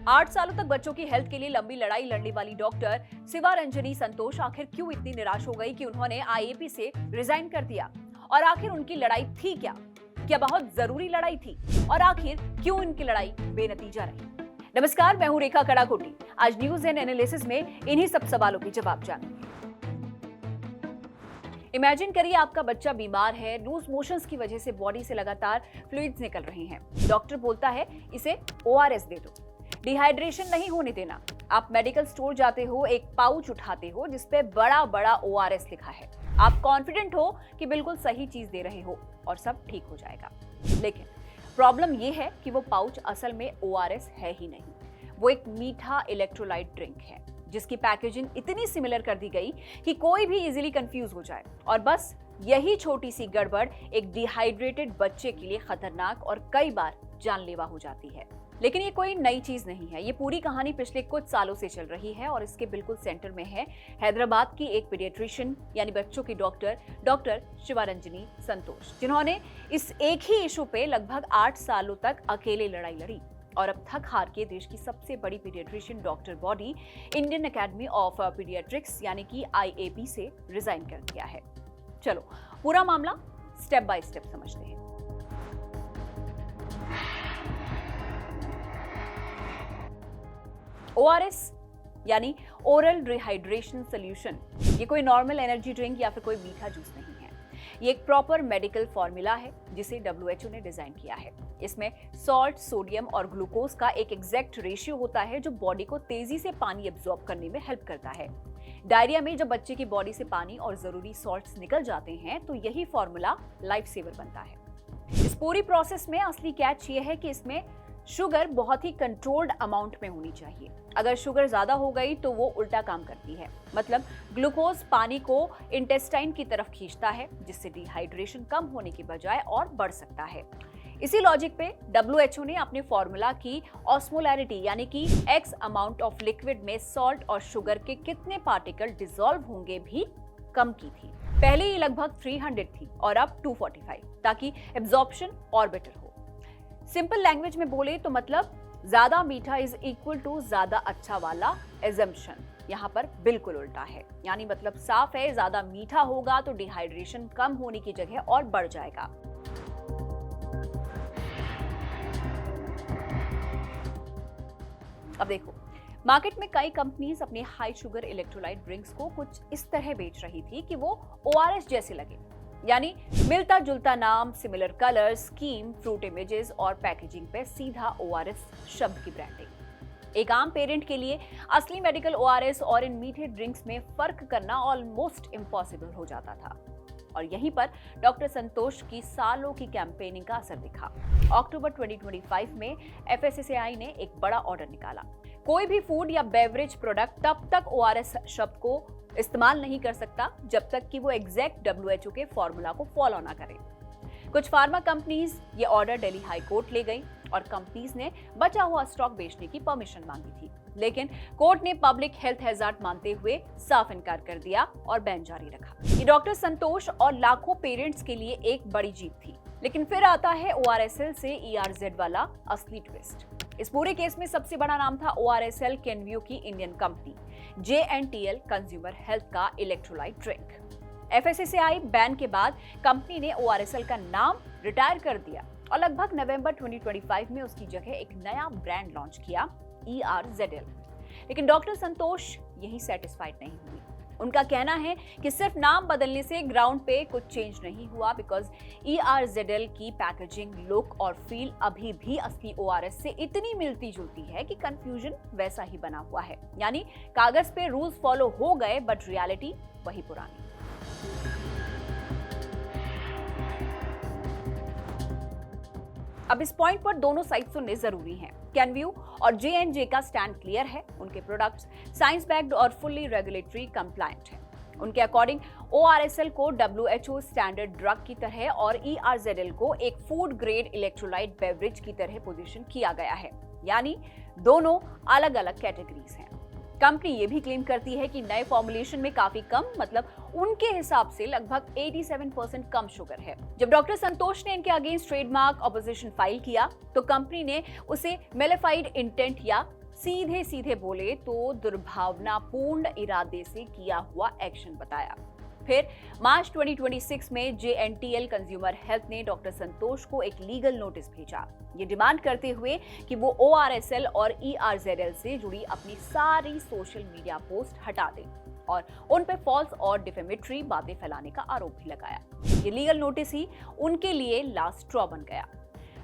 8 सालों तक बच्चों की हेल्थ के लिए लंबी लड़ाई लड़ने वाली डॉक्टर शिवारंजनी संतोष आखिर क्यों इतनी निराश हो गई कि उन्होंने आईएपी से रिजाइन कर दिया? और आखिर उनकी लड़ाई थी क्या? क्या बहुत जरूरी लड़ाई थी? और आखिर क्यों इनकी लड़ाई बेनतीजा रही? नमस्कार, मैं हूं रेखा कड़ाकोटी। आज न्यूज एंड एनालिसिस में इन्हीं सब सवालों के जवाब जानेंगे। इमेजिन करिए आपका बच्चा बीमार है, लूज मोशंस की वजह से बॉडी से लगातार फ्लूइड्स निकल रहे हैं। डॉक्टर बोलता है इसे ओआरएस दे दो, डिहाइड्रेशन नहीं होने देना। आप मेडिकल स्टोर जाते हो, एक पाउच उठाते हो जिसपे बड़ा बड़ा ओआरएस लिखा है। आप कॉन्फिडेंट हो कि बिल्कुल सही चीज दे रहे हो और सब ठीक हो जाएगा। लेकिन प्रॉब्लम यह है कि वो पाउच असल में ओआरएस है ही नहीं। वो एक मीठा इलेक्ट्रोलाइट ड्रिंक है जिसकी पैकेजिंग इतनी सिमिलर कर दी गई कि कोई भी इजीली कंफ्यूज हो जाए। और बस यही छोटी सी गड़बड़ एक डिहाइड्रेटेड बच्चे के लिए खतरनाक और कई बार जानलेवा हो जाती है। लेकिन ये कोई नई चीज नहीं है। ये पूरी कहानी पिछले कुछ सालों से चल रही है और इसके बिल्कुल सेंटर में है हैदराबाद की एक पीडियाट्रिशियन यानी बच्चों की डॉक्टर शिवारंजनी संतोष, जिन्होंने इस एक ही इशू पे लगभग 8 सालों तक अकेले लड़ाई लड़ी और अब थक हार के देश की सबसे बड़ी paediatrician doctor body Indian academy of paediatrics यानी कि आईएपी से रिजाइन कर दिया है। चलो पूरा मामला स्टेप बाय स्टेप समझते हैं। ओआरएस यानी ओरल रिहाइड्रेशन सॉल्यूशन, ये कोई नॉर्मल एनर्जी ड्रिंक या फिर कोई मीठा जूस नहीं है। ये एक प्रॉपर मेडिकल फॉर्मूला है जिसे WHO ने डिजाइन किया है। इसमें सॉल्ट, सोडियम और ग्लूकोज का एक एग्जैक्ट रेशियो होता है जो बॉडी को तेजी से पानी एब्जॉर्ब करने में हेल्प करता है। डायरिया में जब बच्चे की बॉडी से पानी और जरूरी सॉल्ट्स निकल जाते हैं तो यही फॉर्मूला लाइफ सेवर बनता है। इस पूरी प्रोसेस में असली कैच ये है कि इसमें शुगर बहुत ही कंट्रोल्ड अमाउंट में होनी चाहिए। अगर शुगर ज्यादा हो गई तो वो उल्टा काम करती है, मतलब ग्लूकोज पानी को इंटेस्टाइन की तरफ खींचता है जिससे डिहाइड्रेशन कम होने की बजाय और बढ़ सकता है। इसी लॉजिक पे WHO ने अपने फॉर्मूला की ऑस्मोलैरिटी यानी कि X अमाउंट ऑफ लिक्विड में सॉल्ट और शुगर के कितने पार्टिकल डिसॉल्व होंगे भी कम की थी। पहले ये लगभग 300 थी और अब 245, ताकि एब्जॉर्प्शन और बेटर हो। सिंपल लैंग्वेज में बोले तो मतलब ज्यादा मीठा इज इक्वल टू ज्यादा अच्छा वाला एजम्पशन यहाँ पर बिल्कुल उल्टा है। यानी मतलब साफ है, ज्यादा मीठा होगा तो डिहाइड्रेशन कम होने की जगह और बढ़ जाएगा। अब देखो, मार्केट में कई कंपनीज अपने हाई शुगर इलेक्ट्रोलाइट ड्रिंक्स को कुछ इस तरह बेच रही थी कि वो ओआरएस जैसे लगे, यानी मिलता जुलता नाम, similar colour scheme, fruit images और पैकेजिंग पे सीधा ओआरएस शब्द की ब्रांडिंग। एक आम पेरेंट के लिए असली मेडिकल ओआरएस और इन मीठे ड्रिंक्स में फर्क करना ऑलमोस्ट इम्पॉसिबल हो जाता था। और यहीं पर डॉक्टर संतोष की सालों की कैंपेनिंग का असर दिखा। अक्टूबर 2025 में FSSAI ने एक बड़ा ऑर्डर निकाला। कोई भी फूड या बेवरेज प्रोडक्ट तब तक ओआरएस शब्द को इस्तेमाल नहीं कर सकता जब तक कि वो एग्जैक्ट WHO के फॉर्मूला को फॉलो ना करे। कुछ फार्मा कंपनीज ये ऑर्डर दिल्ली हाई कोर्ट ले गई और कंपनीज ने बचा हुआ स्टॉक बेचने की परमिशन मांगी थी, लेकिन कोर्ट ने पब्लिक हेल्थ हैजार्ड मानते हुए साफ इनकार कर दिया और बैन जारी रखा। ये डॉक्टर संतोष और लाखों पेरेंट्स के लिए एक बड़ी जीत थी। लेकिन फिर आता है ORSL से ERZ वाला असली ट्विस्ट। इस पूरे केस में सबसे बड़ा नाम था ORSL केनव्यू की Indian company JNTL consumer health का इलेक्ट्रोलाइट ड्रिंक। FSSAI बैन के बाद कंपनी ने ORSL का नाम रिटायर कर दिया और लगभग नवंबर 2025 में उसकी जगह एक नया ब्रांड लॉन्च किया, ERZL। लेकिन डॉक्टर संतोष यही सेटिस्फाइड नहीं हुई। उनका कहना है कि सिर्फ नाम बदलने से ग्राउंड पे कुछ चेंज नहीं हुआ, बिकॉज ERZL की पैकेजिंग, लुक और फील अभी भी असली ORS से इतनी मिलती जुलती है कि कंफ्यूजन वैसा ही बना हुआ है। यानी कागज पे रूल्स फॉलो हो गए बट रियलिटी वही पुरानी। अब इस पॉइंट पर दोनों साइड सुनने जरूरी हैं। केनव्यू और J&J का स्टैंड क्लियर है। उनके प्रोडक्ट्स साइंस बैक्ड और फुल्ली रेगुलेटरी कंप्लायंट हैं। उनके अकॉर्डिंग ORSL को WHO स्टैंडर्ड ड्रग की तरह और ERZL को एक फूड ग्रेड इलेक्ट्रोलाइट बेवरेज की तरह पोजीशन किया गया है। यानी दोनों अलग अलग कैटेगरीज हैं। कंपनी ये भी क्लेम करती है कि नए फॉर्मुलेशन में काफी कम, मतलब उनके हिसाब से लगभग 87% कम शुगर है। जब डॉक्टर संतोष ने इनके अगेंस्ट ट्रेडमार्क ऑपोजिशन फाइल किया तो कंपनी ने उसे मेलेफाइड इंटेंट या सीधे सीधे बोले तो दुर्भावनापूर्ण इरादे से किया हुआ एक्शन बताया। फिर मार्च 2026 में JNTL कंज्यूमर हेल्थ ने डॉक्टर संतोष को एक लीगल नोटिस भेजा, ये डिमांड करते हुए कि वो ORSL और ERZL से जुड़ी अपनी सारी सोशल मीडिया पोस्ट हटा दें और उन पे फॉल्स और डिफेमेटरी बातें फैलाने का आरोप भी लगाया। ये लीगल नोटिस ही उनके लिए लास्ट स्ट्रॉ बन गया।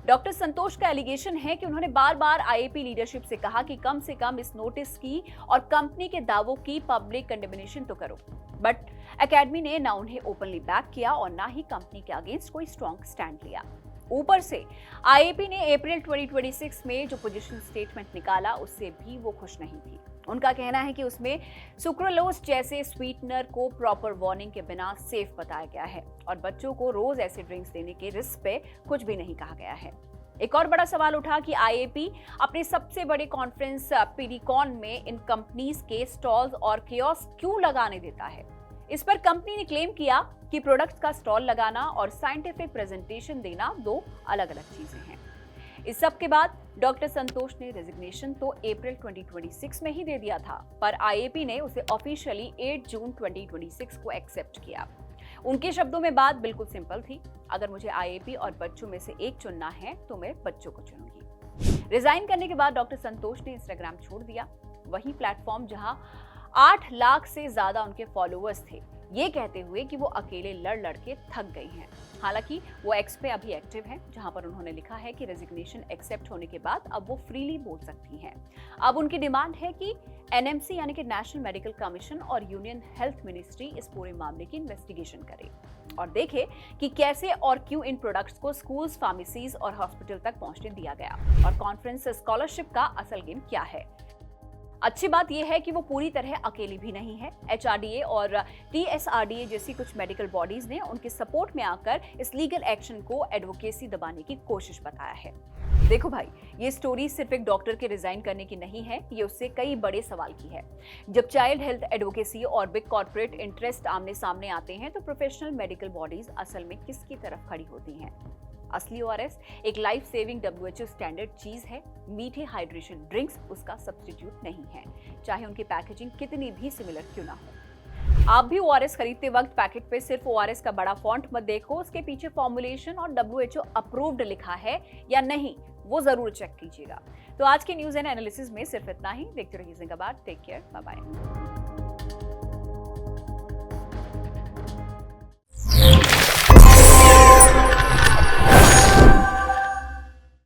डॉक्टर संतोष का एलिगेशन है कि उन्होंने बार बार IAP लीडरशिप से कहा कि कम से कम इस नोटिस की और कंपनी के दावों की पब्लिक कंडेमनेशन तो करो, बट एकेडमी ने ना उन्हें ओपनली बैक किया और ना ही कंपनी के अगेंस्ट कोई स्ट्रॉन्ग स्टैंड लिया। ऊपर से IAP ने अप्रैल 2026 में जो पोजीशन स्टेटमेंट निकाला उससे भी वो खुश नहीं थी। उनका कहना है कि उसमें सुक्रोलोज जैसे स्वीटनर को प्रॉपर वार्निंग के बिना सेफ बताया गया है और बच्चों को रोज ऐसे ड्रिंक्स देने के रिस्क पे कुछ भी नहीं कहा गया है। एक और बड़ा सवाल उठा कि IAP अपने सबसे बड़े कॉन्फ्रेंस पीडीकॉन में इन कंपनीज के स्टॉल्स और कियोस्क क्यों लगाने देता है। इस पर कंपनी ने क्लेम किया कि प्रोडक्ट्स का स्टॉल लगाना और साइंटिफिक प्रेजेंटेशन देना दो अलग अलग चीजें हैं। इस सब के बाद डॉक्टर संतोष ने रेजिग्नेशन तो अप्रैल 2026 में ही दे दिया था, पर IAP ने उसे ऑफिशियली 8 जून 2026 को एक्सेप्ट किया। उनके शब्दों में बात बिल्कुल सिंपल थी, अगर मुझे IAP और बच्चों में से एक चुनना है तो मैं बच्चों को चुनूंगी। रिजाइन करने के बाद डॉक्टर संतोष ने इंस्टाग्राम छोड़ दिया, वही प्लेटफॉर्म जहां 8 लाख से ज्यादा उनके फॉलोअर्स थे, ये कहते हुए कि वो अकेले लड़ के थक गई हैं। हालांकि वो एक्स पे अभी एक्टिव हैं, जहां पर उन्होंने लिखा है कि रेजिग्नेशन एक्सेप्ट होने के बाद अब वो फ्रीली बोल सकती हैं। अब उनकी डिमांड है कि NMC यानी कि नेशनल मेडिकल कमीशन और यूनियन हेल्थ मिनिस्ट्री इस पूरे मामले की इन्वेस्टिगेशन करे और देखे कि कैसे और क्यों इन प्रोडक्ट्स को स्कूल्स, फार्मेसीज और हॉस्पिटल तक पहुंचने दिया गया और कॉन्फ्रेंस स्कॉलरशिप का असल गेम क्या है। अच्छी बात यह है कि वो पूरी तरह अकेली भी नहीं है। HRDA और TSRDA जैसी कुछ मेडिकल बॉडीज ने उनके सपोर्ट में आकर इस लीगल एक्शन को एडवोकेसी दबाने की कोशिश बताया है। देखो भाई, ये स्टोरी सिर्फ एक डॉक्टर के रिजाइन करने की नहीं है, ये उससे कई बड़े सवाल की है। जब चाइल्ड हेल्थ एडवोकेसी और बिग कॉर्पोरेट इंटरेस्ट आमने सामने आते हैं तो प्रोफेशनल मेडिकल बॉडीज असल में किसकी तरफ खड़ी होती हैं। असली ORS एक लाइफ सेविंग WHO स्टैंडर्ड चीज है। मीठे हाइड्रेशन ड्रिंक्स उसका सब्स्टिट्यूट नहीं है, चाहे उनकी पैकेजिंग कितनी भी सिमिलर क्यों ना हो। आप भी ORS खरीदते वक्त पैकेट पे सिर्फ ORS का बड़ा फॉन्ट मत देखो, उसके पीछे फॉर्मुलेशन और WHO अप्रूव्ड लिखा है या नहीं वो जरूर चेक कीजिएगा। तो आज के न्यूज एंड एनालिसिस में सिर्फ इतना ही। देखते रहिए जिंदाबाद। Take care, bye bye.